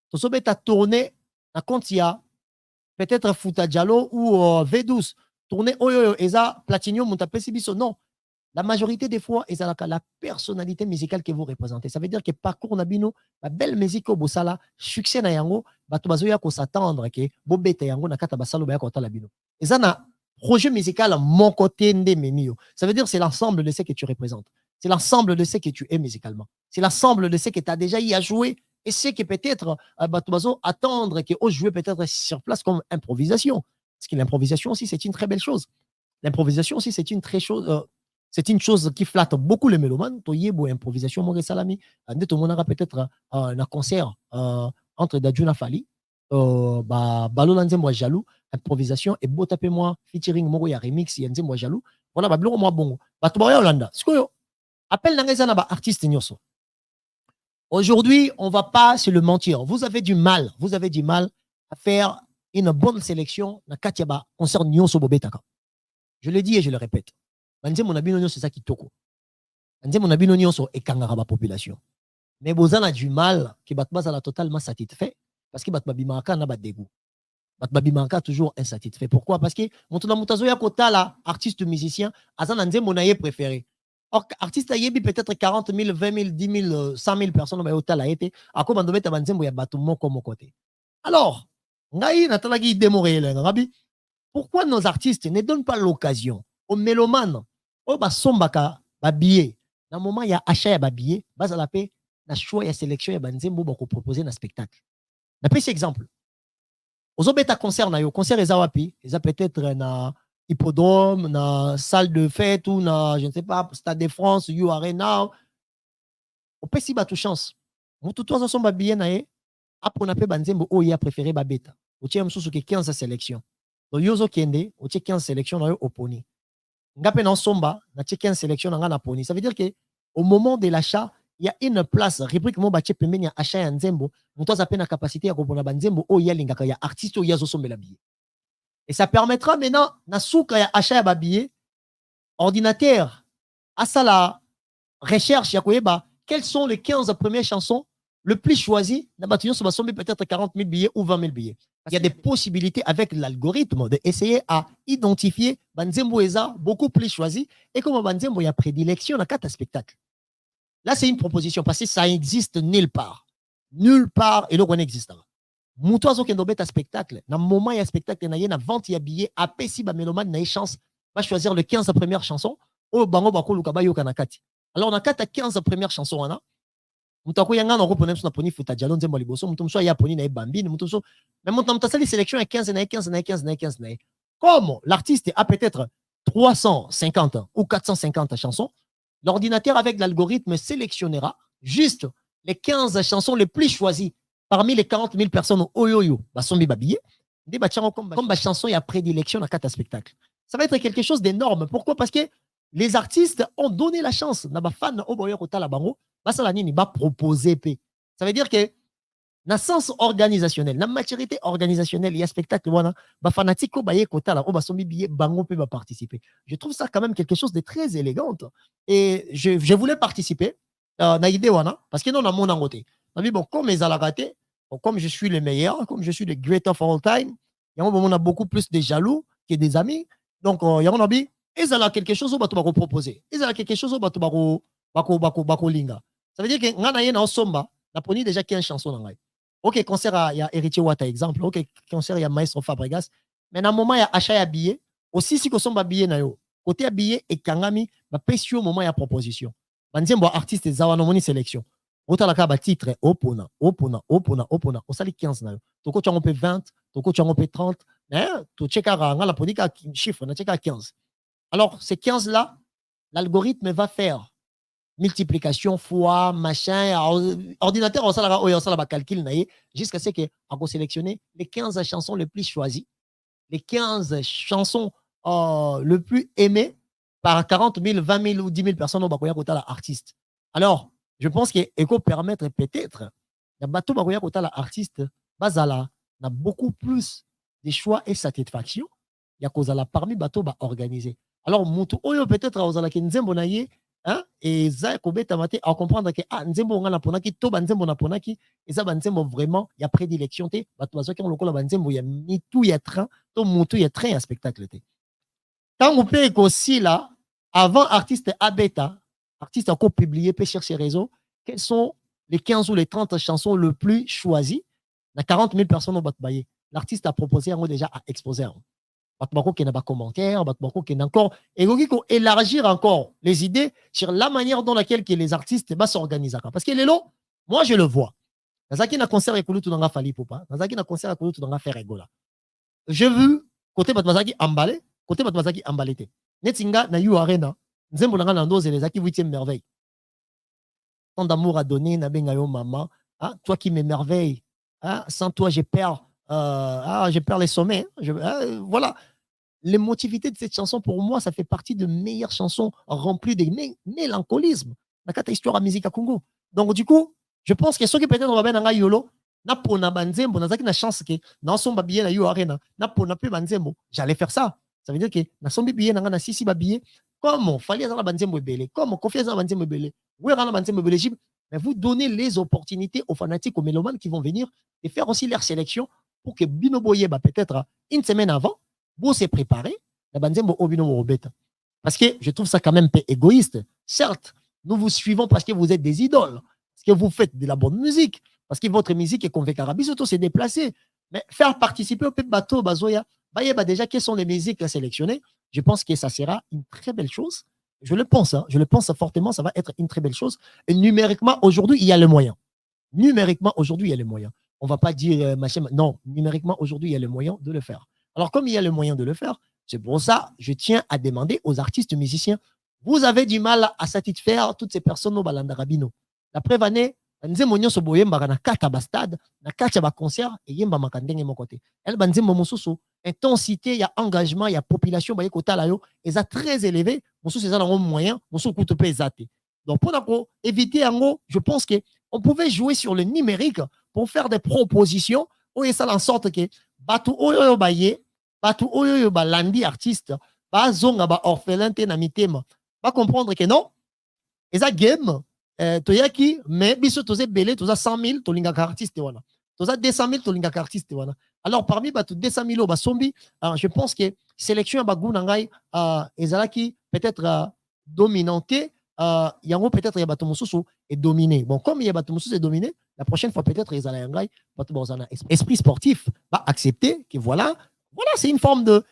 tozo beta tourner na compte ya peut-être Fouta Diallo ou V12 tourner oyo eza Platinum Montapesi biso non. La majorité des fois, c'est la personnalité musicale que vous représentez. Ça veut dire que parcours Nabino, la belle musique au Bossala, succès na yango, bato bazoya ko s'attendre que bobete yango na kata basalo ba kota labino. Et ça na projet musical mon côté ndé menio. Ça veut dire c'est l'ensemble de ce que tu représentes. C'est l'ensemble de ce que tu es musicalement. C'est l'ensemble de ce que tu as déjà y à jouer et ce que peut-être bato bazo attendre que au jouer peut-être sur place comme improvisation. Parce que l'improvisation aussi c'est une très belle chose. L'improvisation aussi c'est une très chose c'est une chose qui flatte beaucoup les mélomanes. Toyebo improvisation, mon salami. Ande tout le monde peut-être un concert entre Dadjuna Fali, Balolanze moi jaloux, improvisation et Botape moi featuring Moro ya remix Yanze moi jaloux. Voilà, Bablo moi bon. Batuba Yolanda. Ce que appelle Nangezana ba artiste nyoso. Aujourd'hui, on va pas se le mentir. Vous avez du mal à faire une bonne sélection na Katiaba concert nyoso bobetaka. Je le dis et je le répète. Mon abino c'est ça qui toko. Mon abino nyonso ekangaka ba population. Mais bozana du mal que batma la totalement satisfait parce que batma bimaka na ba dégoût. Babimaka toujours insatisfait. Pourquoi? Parce que Montona Mutazo ya kota là, artiste musicien, Azan Anze Monaye préféré. Or, artiste Ayebi peut-être 40 000, 20 000, 10 000, 100 000 personnes au Tala a été. À quoi Bandomé Tabanzembo ya Batumo comme côté. Alors, Ngai Natalagi démoré, pourquoi nos artistes ne donnent pas l'occasion aux mélomanes, aux Basombaka, Babillet, dans le moment il y a achat ya Babillet, Bazala paix, na choix ya sélection ya Banzembo pour proposer un spectacle. Na paix, exemple. Ozobeta concert na yo, concert eza wapi? Eza peut-être na hippodrome, na salle de fête ou na, je ne sais pas, Stade de France, You Arena. Opesi batu chance. Mutu toza somba bien na ye, apo na pe banzembo o ya préféré babeta. Otie msusu ke 15 sélection. Donc yozo kende, otie 15 sélection na yo oponi. Ngape na somba, na tie 15 sélection na nga na poni. Ça veut dire que au moment de l'achat, il y a une place, rubrique mo batie pembeni ya achat ya nzembo, mutu aza pe na capacité ya kopona banzembo o ya lingaka ya artiste o ya zo sombela billet. Et ça permettra maintenant, na souka ya achat ya babillet, ordinateur, à ça la recherche, ya koyeba, quelles sont les 15 premières chansons le plus choisies, na batuyon so basombi peut-être 40 000 billets ou 20 000 billets. Il y a des possibilités avec l'algorithme d'essayer à identifier Banzembo Eza beaucoup plus choisi et comme Banzembo il y a prédilection dans 4 spectacles. Là, c'est une proposition parce que ça existe nulle part. Nulle part et le on existe. Mutu azokende obeta spectacle. Na moment il y a spectacle, na yena vente ya billet, apesi ba mélomane na chance va choisir le 15 premières chansons au bango bako luka ba yoka na kati. Alors on a 15 premières chansons wana. Mutu akoyanga na kopona na poni futa dialo nzembo liboso, mutu mso ya poni na bambine, mutu mso mais mutu mtasali sélection ya 15 na 15 na 15 na 15 na. Comme l'artiste a peut-être 350 ou 450 chansons, l'ordinateur avec l'algorithme sélectionnera juste les 15 chansons les plus choisies parmi les 40 000 personnes au yo-yo, basombi babillet, comme ma chanson, il y a prédilection dans 4 spectacles. Ça va être quelque chose d'énorme. Pourquoi? Parce que les artistes ont donné la chance. Na ba fan au boyo kota la bango, basa la nini ba proposer p. Ça veut dire que na sens organisationnel, na maturité organisationnelle, il y a spectacle wana, ba fanatique au baye kota la, au basombi billet bango peut participer. Je trouve ça quand même quelque chose de très élégant. Et je voulais participer na idée wana parce que non na mon angoté. Bon, comme les alagatés, comme je suis le meilleur, comme je suis le great of all time, on a beaucoup plus de jaloux que des amis. Donc, il y a ils ont quelque chose au bateau bako proposer. Ils ont quelque chose au bateau bako linga. Ça veut dire que ngana yena somba, na poni déjà 15 chansons dans ngai. OK, concert il y a Héritier Wata exemple. OK, concert il y a Maestro Fabregas. Mais dans moment il y a achat ya billet, aussi si ko somba billet na yo. Côté billet et kangami, ba pesio moment il y a proposition. Banzembo artiste zawana moni sélection. Otalaka ba titre opona osali 15 na yo toko tchango pe 20 toko tchango pe 30 to cheka nga la podika chiffre na cheka 15. Alors ces 15 là l'algorithme va faire multiplication fois machin ordinateur on sala ba calcul na jusqu'à ce que on sélectionner les 15 chansons les plus choisies, les 15 chansons le plus aimées par 40 000, 20 000 ou 10 000 personnes au bakoya kota la artiste. Alors je pense que Eko permettre peut-être la bateau bakoya kota la artiste bazala na beaucoup plus de choix et satisfaction ya kozala parmi bateau ba organisé. Alors mutu oyo peut-être ozala ke nzembo na ye hein et za kobeta mate à comprendre que ah nzembo nga na ponaki to ba nzembo na ponaki eza ba nzembo vraiment ya prédilection te bato bazoki lokola ba nzembo ya mitu ya train to mutu ya train ya spectacle te. Tant on peut aussi là avant artiste abeta artiste a publié sur ses réseaux quelles sont les 15 ou les 30 chansons le plus choisies. Il y a 40 000 personnes au Batbaye. L'artiste a proposé déjà à exposer. Batbako qui n'a pas commentaire, Batbako qui n'a encore. Et il faut élargir encore les idées sur la manière dans laquelle les artistes s'organisent. Parce que les lots, moi je le vois. Nazaki na concert et tout dans la fali popa. Nazaki na concert et tout dans la faire rigola. J'ai vu côté Batbazaki emballé, côté Batbazaki emballé. Netinga na You Arena. Nzembo nanga na ndoze les aki 8e merveille. Tant d'amour à donner na benga yo maman, hein, toi qui m'émerveille, hein, sans toi je perds les sommets, voilà. L'émotivité de cette chanson pour moi ça fait partie de meilleures chansons remplies de mélancolisme. Na kata histoire à musique à Congo. Donc du coup, je pense que ceux qui peut-être on va bien nga yolo na pona banzembo na zaki na chance que na somba bien na You Arena na pona pe banzembo, j'allais faire ça. Ça veut dire que na sombi bien na sisi ba billet. Comment fallait dans la banzembo belé, comment confiance dans la banzembo belé. Oui, dans la banzembo belé, mais vous donnez les opportunités aux fanatiques, aux mélomanes qui vont venir et faire aussi leur sélection pour que bino boye peut-être une semaine avant, vous se préparer, la banzembo obino robeta. Parce que je trouve ça quand même un peu égoïste. Certes, nous vous suivons parce que vous êtes des idoles, parce que vous faites de la bonne musique, parce que votre musique est convaincante. Arabi surtout s'est déplacé. Mais faire participer au Pep Bateau, Bazoya, déjà, quelles sont les musiques à sélectionner? Je pense que ça sera une très belle chose. Je le pense, hein, je le pense fortement, ça va être une très belle chose. Et numériquement, aujourd'hui, il y a les moyens. Numériquement, aujourd'hui, il y a les moyens. On ne va pas dire machin. Non, numériquement, aujourd'hui, il y a les moyens de le faire. Alors, comme il y a le moyen de le faire, c'est pour ça que je tiens à demander aux artistes musiciens, vous avez du mal à satisfaire toutes ces personnes au Balandarabino. La preuve année, nzembo nyonso boyembaka na kata ba stade, na kata ba concert et yemba makandenge mon côté. Elle banzembo mosusu, intensité, il y a engagement, il y a population ba yekota la yo, eza très élevé, mosusu eza na moyen, mosusu kuto pe ezate. Donc pour éviter en je pense que on pouvait jouer sur le numérique pour faire des propositions où ça en sorte que batu oyo baye, batu oyo ba landi artiste, ba zonga ba orphelin te na mitema, ba comprendre que non, eza game toyaki mais biso toze belé toza 100 000 tolingaka artiste wana. Toza 200 000 tolingaka artiste wana. Alors parmi batu 200 000 ba sombi, je pense que sélection ba gunangai ezalaki peut-être dominanté yango peut-être ya bato mosusu est dominé. Bon, comme il y a bato mosusu est dominé, la prochaine fois peut-être ils allaient yangai bato bozana esprit sportif va accepter que voilà c'est une forme de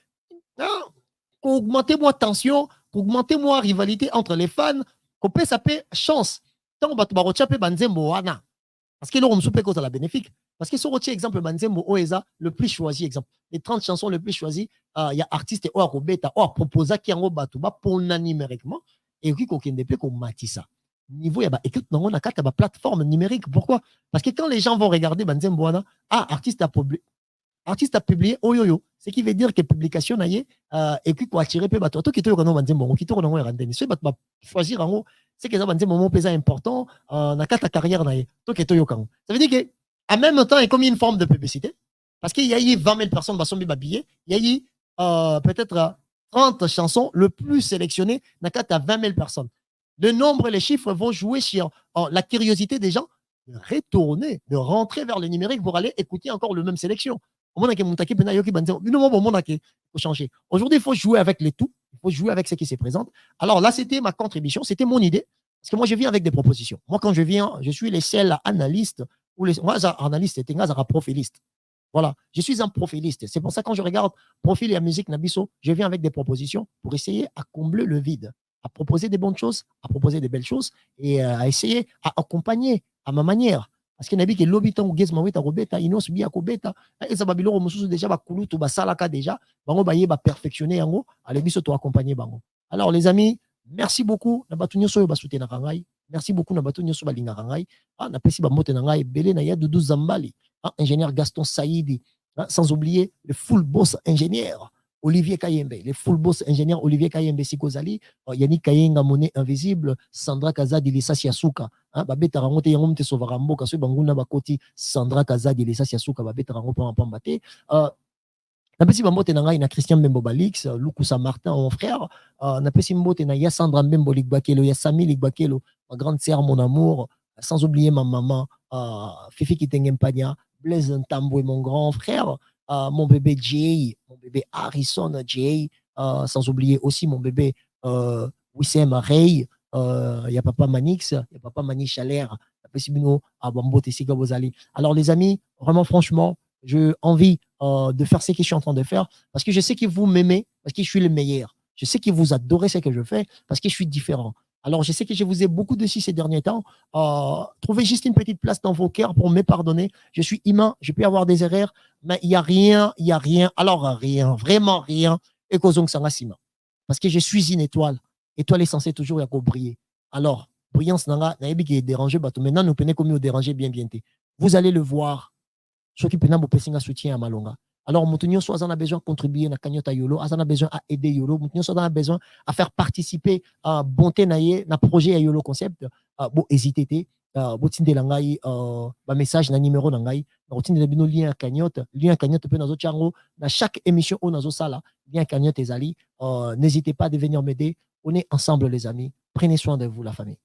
augmenter moins tension, augmenter moins rivalité entre les fans, qu'on peut s'appeler chance. Tant bato barocha pe banzembo wana. Parce que là on se peut la bénéfique. Parce que sur le exemple banzembo oeza le plus choisi exemple. Les 30 chansons les plus choisies, il y a artiste ou robeta ou proposa qui en bato ba pour numériquement et qui kokende pe ko matisa. Niveau, il y a écoute, non, on a quatre plateforme numérique. Pourquoi? Parce que quand les gens vont regarder Banzembo wana, artiste a publié Oyoyo, ce qui veut dire que publication naie et puis pour attirer peu bateau qui te renon Banzembo, qui te renon randeni. Ce bat choisir en haut, c'est que ça Banzembo mon pesa important na ta carrière naie. To qui te yokan. Ça veut dire que en même temps, il y a comme une forme de publicité parce qu'il y a eu 20 000 personnes qui sont habillées, il y a eu peut-être 30 chansons le plus sélectionnées na à 20 000 personnes. Le nombre et les chiffres vont jouer sur la curiosité des gens de retourner, de rentrer vers le numérique pour aller écouter encore le même sélection. Aujourd'hui, il faut jouer avec les tout, il faut jouer avec ce qui se présente. Alors là, c'était ma contribution, c'était mon idée, parce que moi, je viens avec des propositions. Moi, quand je viens, je suis les seuls analystes, ou les, moi, analyste, c'est un profiliste. Voilà, je suis un profiliste. C'est pour ça que quand je regarde Profil et la musique Nabiso, je viens avec des propositions pour essayer à combler le vide, à proposer des bonnes choses, à proposer des belles choses et à essayer à accompagner à ma manière. Parce que nabi ke lobitan ou gez maweta robeta inos bi akobeta et ça babilo mususu déjà ba kulutu ba salaka déjà bango ba ye ba perfectionner yango ale biso to accompagner bango. Alors les amis, merci beaucoup na batu nyoso ba soutenir ngai. Merci beaucoup na batu nyoso ba linga ngai. Na pesi ba mote na ngai belé na ya Doudou Zambali, ingénieur Gaston Saïdi, sans oublier le full boss ingénieur Olivier Kayembe, les full boss ingénieur Olivier Kayembe Sikozali, Yannick Kayenga Monnaie Invisible, Sandra Kazadi Lissasi Yasuka, babeta rango te yango mte sovara mboka so banguna bakoti Sandra Kazadi Lissasi Yasuka babeta rango pa pambate. Na pesi mbote na ngai na Christian Mbembo Balix, Lukusa Martin mon frère, na pesi mbote na ya Sandra Mbembo Ligbakelo, ya Sami Ligbakelo, ma grande sœur mon amour, sans oublier ma maman Fifi Kitengempania, Blaise Ntambwe mon grand frère, mon bébé Jay, mon bébé Harrison Jay, sans oublier aussi mon bébé Wissem Ray, il y a papa Manix, il y a papa Mani Chalère, alors les amis, vraiment franchement, j'ai envie de faire ce que je suis en train de faire parce que je sais que vous m'aimez, parce que je suis le meilleur. Je sais que vous adorez ce que je fais parce que je suis différent. Alors, je sais que je vous ai beaucoup dessus ces derniers temps. Trouvez juste une petite place dans vos cœurs pour me pardonner. Je suis humain, je peux avoir des erreurs, mais il n'y a rien, alors rien, vraiment rien. Et parce que je suis une étoile. Étoile est censée toujours briller. Alors, brillance nanga, naebi qui est dérangé, maintenant nous prenons comme déranger bien. Vous allez le voir. Ceux qui peuvent vous soutien à Malonga. Alors, Moutounio soit en a besoin de contribuer à Kanyota Yolo, en a besoin à aider Yolo, Moutounio soit en a besoin à faire participer à bonté naie, na projet à Yolo Concept, bon, hésitez, botinde langai, message na numéro langai, botinde de bino lien Kanyota peut nazo chango, na chaque émission au nazo sala, lien Kanyota ezali, n'hésitez pas à venir m'aider, on est ensemble les amis, prenez soin de vous la famille.